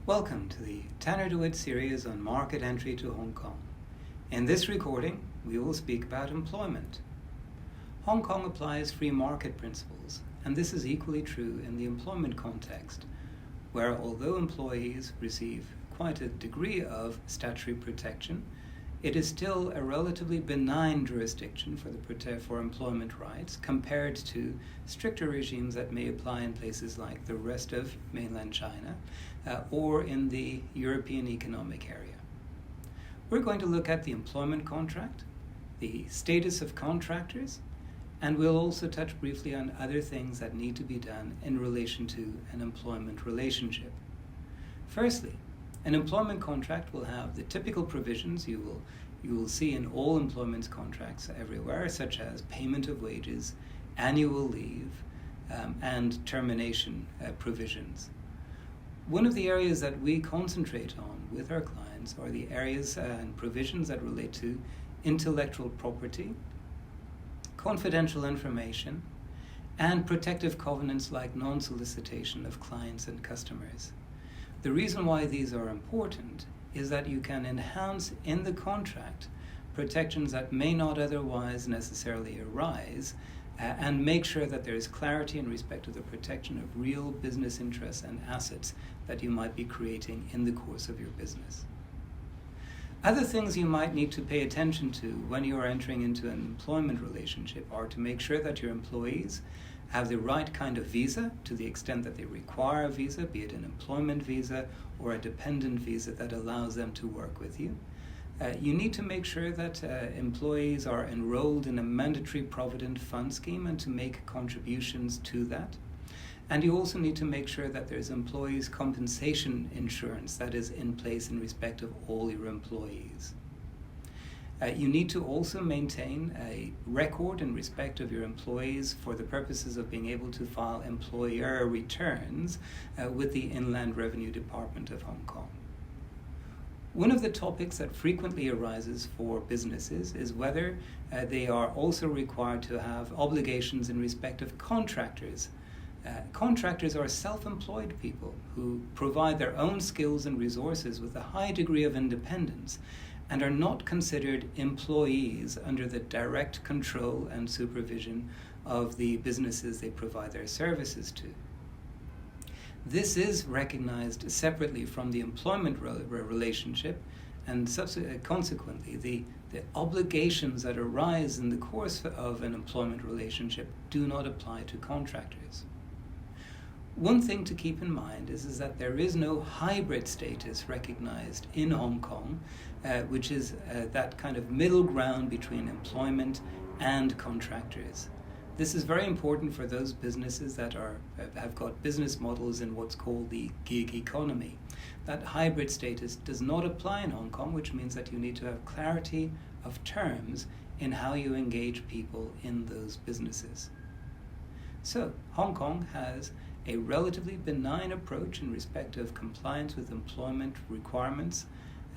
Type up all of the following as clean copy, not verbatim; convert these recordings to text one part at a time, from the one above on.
Welcome to the Tanner to Witt series on market entry to Hong Kong. In this recording, we will speak about employment. Hong Kong applies free market principles, and this is equally true in the employment context, where although employees receive quite a degree of statutory protection, it is still a relatively benign jurisdiction for employment rights compared to stricter regimes that may apply in places like the rest of mainland China or in the European Economic Area. We're going to look at the employment contract, the status of contractors, and we'll also touch briefly on other things that need to be done in relation to an employment relationship. Firstly, an employment contract will have the typical provisions you will see in all employment contracts everywhere, such as payment of wages, annual leave, and termination provisions. One of the areas that we concentrate on with our clients are the areas and provisions that relate to intellectual property, confidential information, and protective covenants like non-solicitation of clients and customers. The reason why these are important is that you can enhance in the contract protections that may not otherwise necessarily arise and make sure that there is clarity in respect to the protection of real business interests and assets that you might be creating in the course of your business. Other things you might need to pay attention to when you are entering into an employment relationship are to make sure that your employees have the right kind of visa to the extent that they require a visa, be it an employment visa or a dependent visa that allows them to work with you. You need to make sure that employees are enrolled in a mandatory provident fund scheme and to make contributions to that. And you also need to make sure that there's employees' compensation insurance that is in place in respect of all your employees. You need to also maintain a record in respect of your employees for the purposes of being able to file employer returns with the Inland Revenue Department of Hong Kong. One of the topics that frequently arises for businesses is whether they are also required to have obligations in respect of contractors. Contractors are self-employed people who provide their own skills and resources with a high degree of independence and are not considered employees under the direct control and supervision of the businesses they provide their services to. This is recognized separately from the employment relationship, and consequently the obligations that arise in the course of an employment relationship do not apply to contractors. One thing to keep in mind is that there is no hybrid status recognized in Hong Kong, which is that kind of middle ground between employment and contractors. This is very important for those businesses that have got business models in what's called the gig economy. That hybrid status does not apply in Hong Kong, which means that you need to have clarity of terms in how you engage people in those businesses. So, Hong Kong has a relatively benign approach in respect of compliance with employment requirements,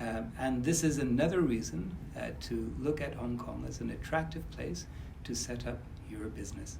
and this is another reason to look at Hong Kong as an attractive place to set up your business.